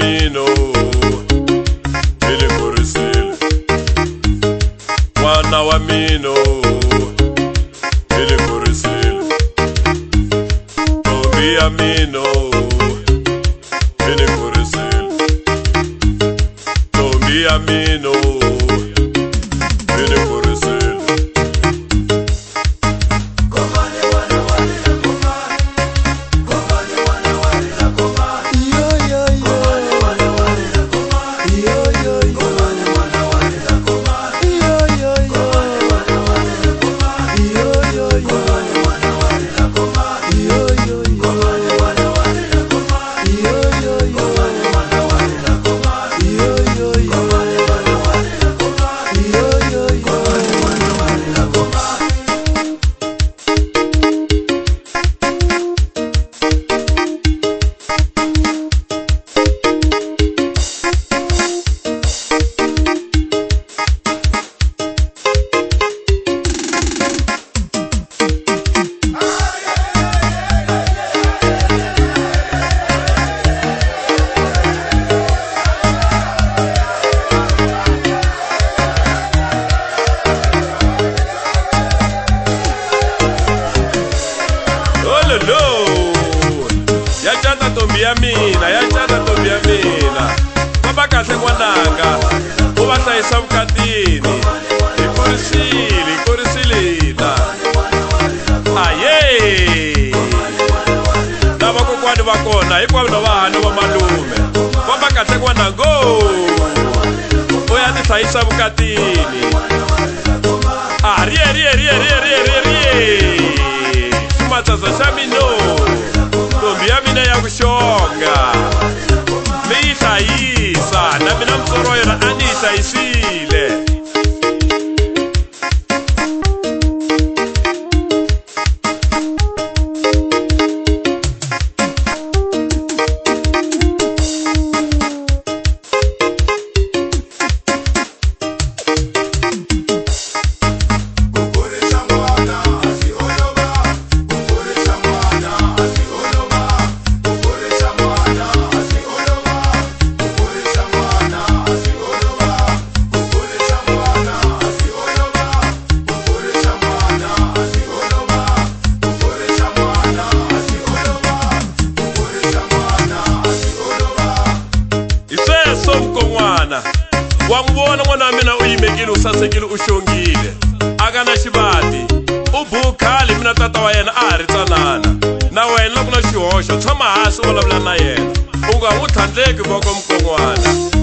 mino ili kurisile mwana wa mino ili kurisile tombi ya mino ili kurisile tombi ya mino ili kurisile Yachata tombi ya mina, yachata tombi ya mina. Baba kahle kwananga, uba hlayisa vukatini. Ikurisile aye. Lava kokwani va kona, hinkwavo na vahani va malume. Baba kahle kwananga, uya ti hlayisa vukatini. Rie. Ximatsaza xa mino. Tombi ya mina ya kuxonga mi yi hlayisa na mina mutsoro yena a ni yi hlayisile. Wa n'wivona n'wana wa mina u yimekile u sasekile u xongile aka na xivati u bukhali mina tata wa yena a ha ri tsanana na wena loko na xihoxo tshama hansi u vulavula na yena u nga n'wi tlhandleki voko mukon'wana.